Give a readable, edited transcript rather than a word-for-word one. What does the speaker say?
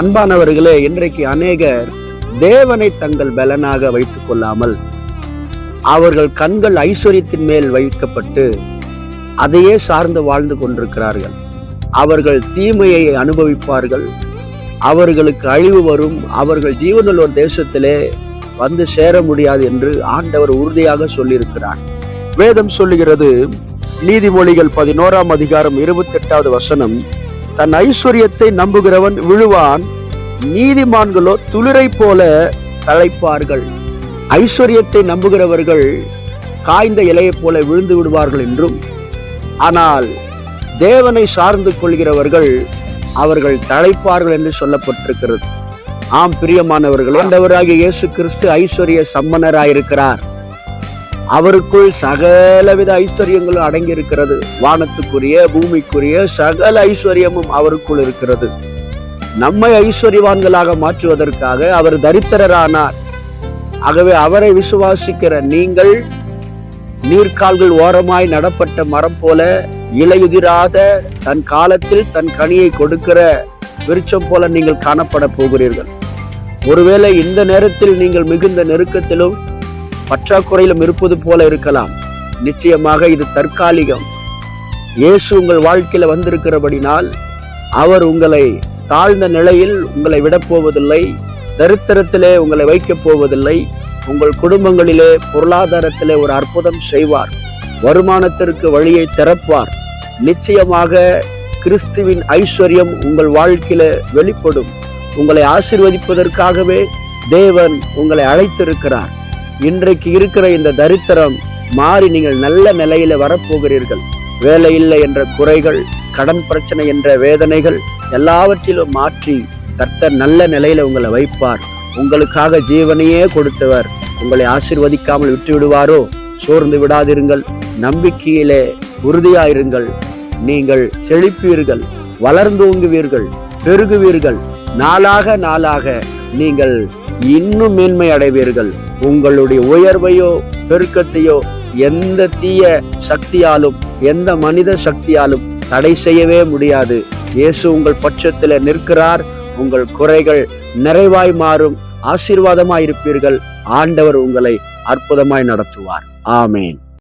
அன்பானவர்களே, இன்றைக்கு அநேகர் தேவனை தங்கள் பலனாக வைத்துக் கொள்ளாமல் அவர்கள் கண்கள் ஐஸ்வர்யத்தின் மேல் வைக்கப்பட்டு அதையே சார்ந்து வாழ்ந்து கொண்டிருக்கிறார்கள். அவர்கள் தீமையை அனுபவிப்பார்கள், அவர்களுக்கு அழிவு வரும், அவர்கள் ஜீவனுள்ள தேசத்திலே வந்து சேர முடியாது என்று ஆண்டவர் உறுதியாக சொல்லியிருக்கிறார். வேதம் சொல்லுகிறது, நீதிமொழிகள் 11ஆம் அதிகாரம் 28வது வசனம், தன் ஐஸ்வர்யத்தை நம்புகிறவன் விழுவான், நீதிமான்களோ துளிரை போல தழைப்பார்கள். ஐஸ்வர்யத்தை நம்புகிறவர்கள் காய்ந்த இலையை போல விழுந்து விடுவார்கள் என்றும், ஆனால் தேவனை சார்ந்து கொள்கிறவர்கள் அவர்கள் தழைப்பார்கள் என்று சொல்லப்பட்டிருக்கிறது. ஆம் பிரியமானவர்கள், ஆண்டவராகிய இயேசு கிறிஸ்து ஐஸ்வர்ய சம்பன்னராயிருக்கிறார். அவருக்குள் சகலவித ஐஸ்வர்யங்களும் அடங்கி இருக்கிறது. வானத்துக்குரிய பூமிக்குரிய சகல ஐஸ்வர்யமும் அவருக்குள் இருக்கிறது. நம்மை ஐஸ்வர்யவான்களாக மாற்றுவதற்காக அவர் தரித்திரரானார். ஆகவே அவரை விசுவாசிக்கிற நீங்கள் நீர்க்கால்கள் ஓரமாய் நடப்பட்ட மரம் போல இலையுதிராத தன் காலத்தில் தன் கனியை கொடுக்கிற விருட்சம் போல நீங்கள் காணப்பட போகிறீர்கள். ஒருவேளை இந்த நேரத்தில் நீங்கள் மிகுந்த நெருக்கத்திலும் பற்றாக்குறையிலும் இருப்பது போல இருக்கலாம். நிச்சயமாக இது தற்காலிகம். இயேசு உங்கள் வாழ்க்கையில வந்திருக்கிறபடினால் அவர் உங்களை தாழ்ந்த நிலையில் உங்களை விடப்போவதில்லை, தரித்திரத்திலே உங்களை வைக்கப் போவதில்லை. உங்கள் குடும்பங்களிலே பொருளாதாரத்திலே ஒரு அற்புதம் செய்வார், வருமானத்திற்கு வழியை திறப்பார். நிச்சயமாக கிறிஸ்துவின் ஐஸ்வர்யம் உங்கள் வாழ்க்கையில வெளிப்படும். உங்களை ஆசீர்வதிப்பதற்காகவே தேவன் உங்களை அழைத்திருக்கிறார். இன்றைக்கு இருக்கிற இந்த தரித்திரம் மாறி நீங்கள் நல்ல நிலையில வரப்போகிறீர்கள். வேலை இல்லை என்ற குறைகள், கடன் பிரச்சனை என்ற வேதனைகள் எல்லாவற்றிலும் மாற்றி கர்த்தர் நல்ல நிலையில உங்களை வைப்பார். உங்களுக்காக ஜீவனையே கொடுத்தவர் உங்களை ஆசீர்வதிக்காமல் விட்டு விடுவாரோ? சோர்ந்து விடாதிருங்கள், நம்பிக்கையிலே உறுதியாயிருங்கள். நீங்கள் செழிப்பீர்கள், வளர்ந்தோங்குவீர்கள், பெருகுவீர்கள். நாளாக நாளாக நீங்கள் இன்னும் மேன்மை அடைவீர்கள். உங்களுடைய உயர்வையோ பெருக்கத்தையோ எந்த தீய சக்தியாலும் எந்த மனித சக்தியாலும் தடை செய்யவே முடியாது. இயேசு உங்கள் பட்சத்தில் நிற்கிறார். உங்கள் குறைகள் நிறைவாய் மாறும், ஆசீர்வாதமாயிருப்பீர்கள். ஆண்டவர் உங்களை அற்புதமாய் நடத்துவார். ஆமேன்.